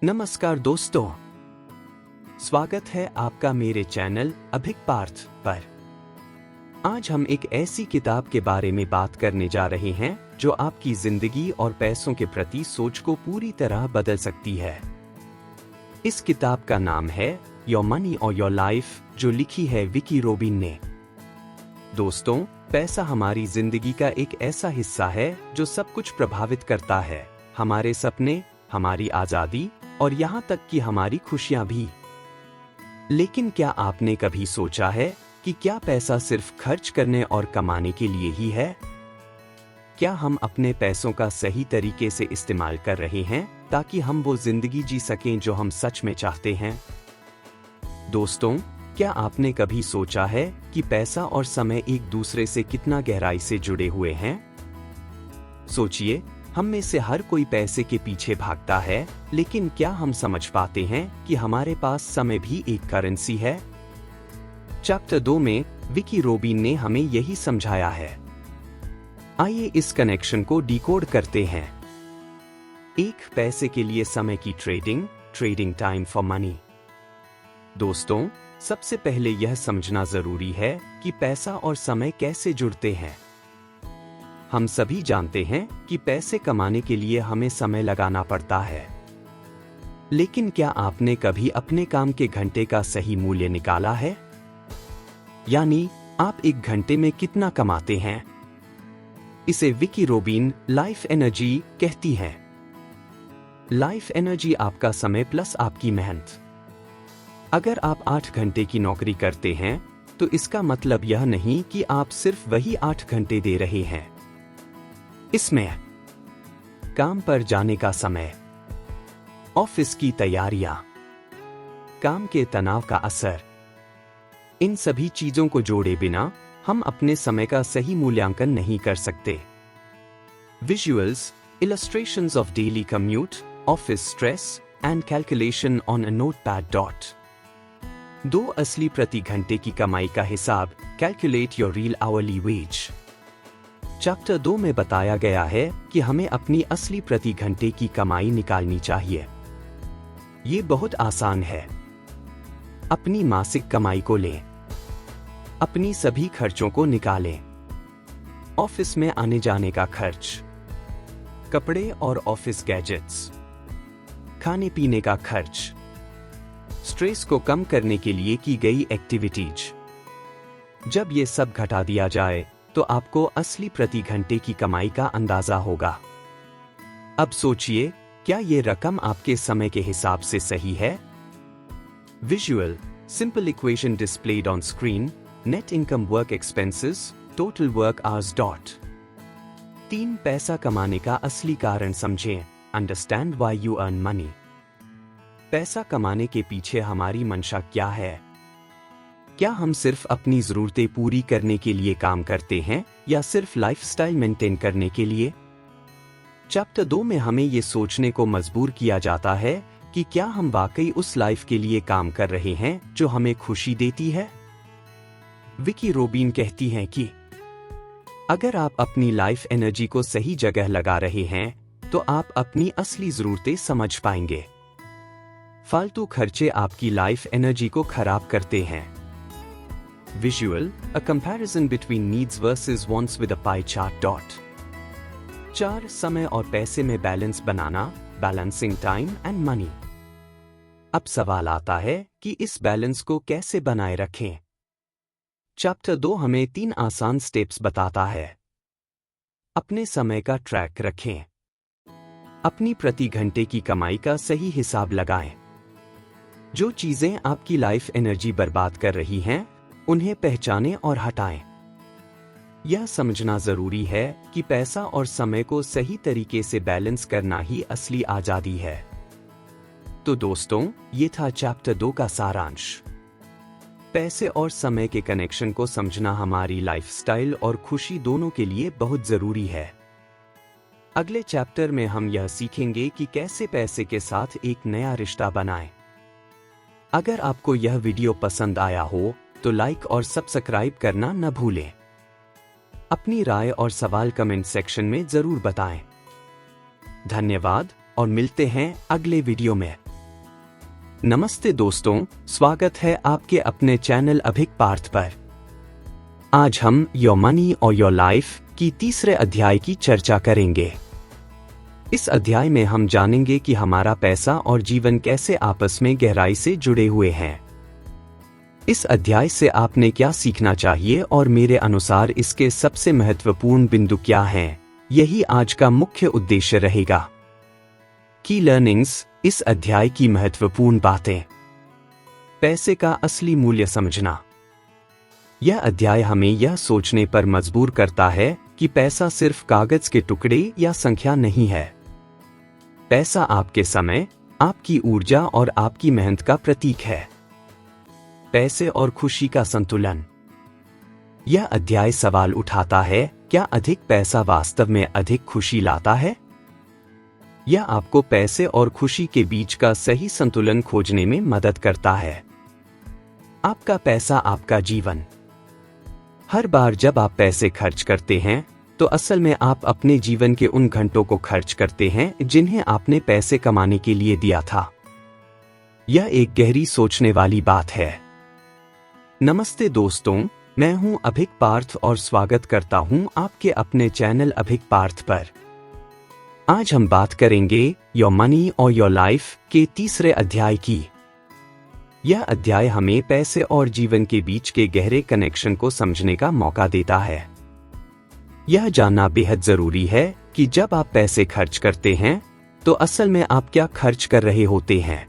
नमस्कार दोस्तों, स्वागत है आपका मेरे चैनल अभिक पार्थ पर। आज हम एक ऐसी किताब के बारे में बात करने जा रहे हैं जो आपकी जिंदगी और पैसों के प्रति सोच को पूरी तरह बदल सकती है। इस किताब का नाम है योर मनी और योर लाइफ, जो लिखी है विकी रोबिन ने। दोस्तों, पैसा हमारी जिंदगी का एक ऐसा हिस्सा है जो सब कुछ प्रभावित करता है, हमारे सपने, हमारी आजादी और यहाँ तक कि हमारी खुशियाँ भी। लेकिन क्या आपने कभी सोचा है कि क्या पैसा सिर्फ खर्च करने और कमाने के लिए ही है? क्या हम अपने पैसों का सही तरीके से इस्तेमाल कर रहे हैं ताकि हम वो जिंदगी जी सकें जो हम सच में चाहते हैं? दोस्तों, क्या आपने कभी सोचा है कि पैसा और समय एक दूसरे से कितना गहराई से जुड़े हुए हैं? सोचिए, हम में से हर कोई पैसे के पीछे भागता है, लेकिन क्या हम समझ पाते हैं कि हमारे पास समय भी एक करेंसी है? चैप्टर 2 में विकी रोबिन ने हमें यही समझाया है। आइए इस कनेक्शन को डिकोड करते हैं। एक, पैसे के लिए समय की ट्रेडिंग टाइम फॉर मनी। दोस्तों, सबसे पहले यह समझना जरूरी है कि पैसा और समय कैसे जुड़ते हैं। हम सभी जानते हैं कि पैसे कमाने के लिए हमें समय लगाना पड़ता है, लेकिन क्या आपने कभी अपने काम के घंटे का सही मूल्य निकाला है? यानी आप एक घंटे में कितना कमाते हैं? इसे विकी रोबिन लाइफ एनर्जी कहती है। लाइफ एनर्जी आपका समय प्लस आपकी मेहनत। अगर आप 8 घंटे की नौकरी करते हैं तो इसका मतलब यह नहीं कि आप सिर्फ वही 8 घंटे दे रहे हैं। इसमें काम पर जाने का समय, ऑफिस की तैयारियां, काम के तनाव का असर, इन सभी चीजों को जोड़े बिना हम अपने समय का सही मूल्यांकन नहीं कर सकते। Visuals, illustrations of daily commute, office stress, and calculation on a notepad dot. 2 असली प्रति घंटे की कमाई का हिसाब, calculate your real hourly wage. Chapter 2 में बताया गया है कि हमें अपनी असली प्रति घंटे की कमाई निकालनी चाहिए। ये बहुत आसान है। अपनी मासिक कमाई को लें, अपनी सभी खर्चों को निकालें। ऑफिस में आने जाने का खर्च, कपड़े और ऑफिस गैजेट्स, खाने पीने का खर्च, स्ट्रेस को कम करने के लिए की गई एक्टिविटीज। जब ये सब घटा दिया जाए तो आपको असली प्रति घंटे की कमाई का अंदाजा होगा। अब सोचिए, क्या ये रकम आपके समय के हिसाब से सही है? Visual, simple equation displayed on screen, net income work expenses, total work hours dot. 3, पैसा कमाने का असली कारण समझें, understand why you earn money. पैसा कमाने के पीछे हमारी मंशा क्या है? क्या हम सिर्फ अपनी जरूरतें पूरी करने के लिए काम करते हैं या सिर्फ लाइफस्टाइल मेंटेन करने के लिए? चैप्टर 2 में हमें ये सोचने को मजबूर किया जाता है कि क्या हम वाकई उस लाइफ के लिए काम कर रहे हैं जो हमें खुशी देती है? विकी रोबिन कहती हैं कि अगर आप अपनी लाइफ एनर्जी को सही जगह लगा रहे हैं तो आप अपनी असली जरूरतें समझ पाएंगे। फालतू खर्चे आपकी लाइफ एनर्जी को खराब करते हैं। Visual, a comparison between needs versus wants with a pie chart dot. 4, समय और पैसे में balance banana, balancing time and money. अब सवाल आता है कि इस बैलेंस को कैसे बनाए रखें। चैप्टर 2 हमें 3 आसान स्टेप्स बताता है। अपने समय का ट्रैक रखें, अपनी प्रति घंटे की कमाई का सही हिसाब लगाएं। जो चीजें आपकी लाइफ एनर्जी बर्बाद कर रही हैं, उन्हें पहचानें और हटाएं। यह समझना जरूरी है कि पैसा और समय को सही तरीके से बैलेंस करना ही असली आजादी है। तो दोस्तों, ये था चैप्टर 2 का सारांश। पैसे और समय के कनेक्शन को समझना हमारी लाइफस्टाइल और खुशी दोनों के लिए बहुत जरूरी है। अगले चैप्टर में हम यह सीखेंगे कि कैसे पैसे के साथ एक नया रिश्ता बनाएं। अगर आपको यह वीडियो पसंद आया हो तो लाइक और सब्सक्राइब करना न भूलें। अपनी राय और सवाल कमेंट सेक्शन में जरूर बताएं। धन्यवाद और मिलते हैं अगले वीडियो में। नमस्ते दोस्तों, स्वागत है आपके अपने चैनल अभिक पार्थ पर। आज हम योर मनी और योर लाइफ की तीसरे अध्याय की चर्चा करेंगे। इस अध्याय में हम जानेंगे कि हमारा पैसा और जीवन कैसे आपस में गहराई से जुड़े हुए हैं। इस अध्याय से आपने क्या सीखना चाहिए और मेरे अनुसार इसके सबसे महत्वपूर्ण बिंदु क्या हैं, यही आज का मुख्य उद्देश्य रहेगा। की लर्निंग्स, इस अध्याय की महत्वपूर्ण बातें। पैसे का असली मूल्य समझना। यह अध्याय हमें यह सोचने पर मजबूर करता है कि पैसा सिर्फ कागज के टुकड़े या संख्या नहीं है। पैसा आपके समय, आपकी ऊर्जा और आपकी मेहनत का प्रतीक है। पैसे और खुशी का संतुलन। यह अध्याय सवाल उठाता है, क्या अधिक पैसा वास्तव में अधिक खुशी लाता है? यह आपको पैसे और खुशी के बीच का सही संतुलन खोजने में मदद करता है। आपका पैसा, आपका जीवन। हर बार जब आप पैसे खर्च करते हैं तो असल में आप अपने जीवन के उन घंटों को खर्च करते हैं जिन्हें आपने पैसे कमाने के लिए दिया था। यह एक गहरी सोचने वाली बात है। नमस्ते दोस्तों, मैं हूं अभिक पार्थ और स्वागत करता हूं आपके अपने चैनल अभिक पार्थ पर। आज हम बात करेंगे योर मनी और योर लाइफ के तीसरे अध्याय की। यह अध्याय हमें पैसे और जीवन के बीच के गहरे कनेक्शन को समझने का मौका देता है। यह जानना बेहद जरूरी है कि जब आप पैसे खर्च करते हैं तो असल में आप क्या खर्च कर रहे होते हैं।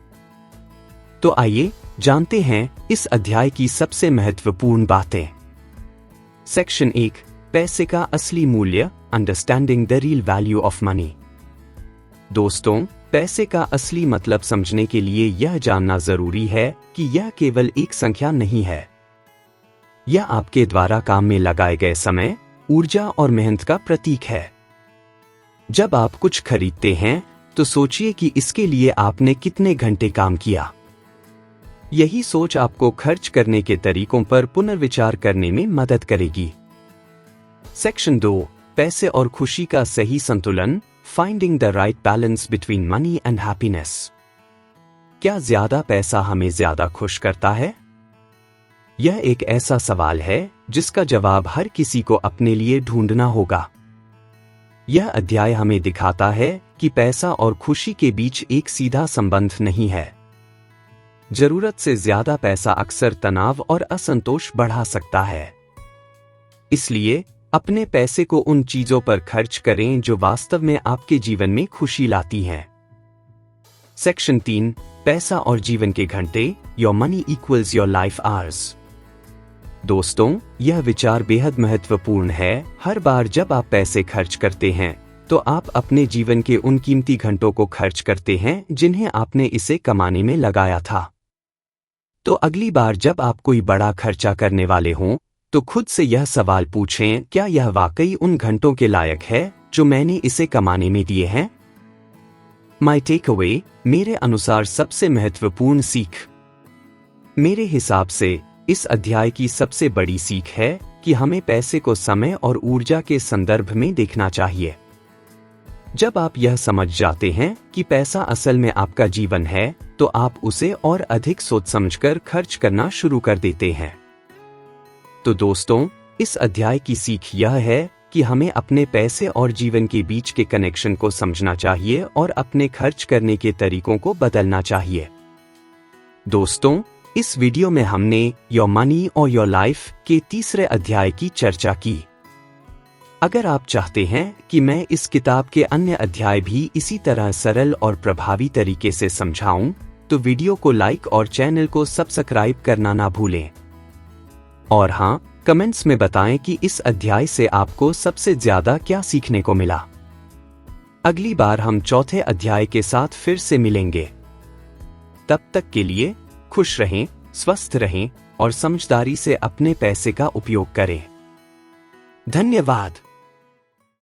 तो आइए जानते हैं इस अध्याय की सबसे महत्वपूर्ण बातें। सेक्शन 1, पैसे का असली मूल्य, understanding the real value of money. दोस्तों, पैसे का असली मतलब समझने के लिए यह जानना जरूरी है कि यह केवल एक संख्या नहीं है। यह आपके द्वारा काम में लगाए गए समय, ऊर्जा और मेहनत का प्रतीक है। जब आप कुछ खरीदते हैं तो सोचिए कि इसके लिए आपने कितने घंटे काम किया। यही सोच आपको खर्च करने के तरीकों पर पुनर्विचार करने में मदद करेगी। सेक्शन 2, पैसे और खुशी का सही संतुलन, finding the right balance between money and happiness. क्या ज्यादा पैसा हमें ज्यादा खुश करता है? यह एक ऐसा सवाल है जिसका जवाब हर किसी को अपने लिए ढूंढना होगा। यह अध्याय हमें दिखाता है कि पैसा और खुशी के बीच एक सीधा संबंध नहीं है। जरूरत से ज्यादा पैसा अक्सर तनाव और असंतोष बढ़ा सकता है। इसलिए अपने पैसे को उन चीजों पर खर्च करें जो वास्तव में आपके जीवन में खुशी लाती हैं। सेक्शन 3, पैसा और जीवन के घंटे, your money equals your life hours. दोस्तों, यह विचार बेहद महत्वपूर्ण है। हर बार जब आप पैसे खर्च करते हैं तो आप अपने जीवन के उन कीमती घंटों को खर्च करते हैं जिन्हें आपने इसे कमाने में लगाया था। तो अगली बार जब आप कोई बड़ा खर्चा करने वाले हों तो खुद से यह सवाल पूछें, क्या यह वाकई उन घंटों के लायक है जो मैंने इसे कमाने में दिए हैं? माय टेक अवे, मेरे अनुसार सबसे महत्वपूर्ण सीख। मेरे हिसाब से इस अध्याय की सबसे बड़ी सीख है कि हमें पैसे को समय और ऊर्जा के संदर्भ में देखना चाहिए। जब आप यह समझ जाते हैं कि पैसा असल में आपका जीवन है तो आप उसे और अधिक सोच समझकर खर्च करना शुरू कर देते हैं। तो दोस्तों, इस अध्याय की सीख यह है कि हमें अपने पैसे और जीवन के बीच के कनेक्शन को समझना चाहिए और अपने खर्च करने के तरीकों को बदलना चाहिए। दोस्तों, इस वीडियो में हमने योर मनी और योर लाइफ के तीसरे अध्याय की चर्चा की। अगर आप चाहते हैं कि मैं इस किताब के अन्य अध्याय भी इसी तरह सरल और प्रभावी तरीके से समझाऊं, तो वीडियो को लाइक और चैनल को सब्सक्राइब करना ना भूलें। और हाँ, कमेंट्स में बताएं कि इस अध्याय से आपको सबसे ज्यादा क्या सीखने को मिला। अगली बार हम चौथे अध्याय के साथ फिर से मिलेंगे। तब तक के लिए खुश रहें, स्वस्थ रहें और समझदारी से अपने पैसे का उपयोग करें। धन्यवाद।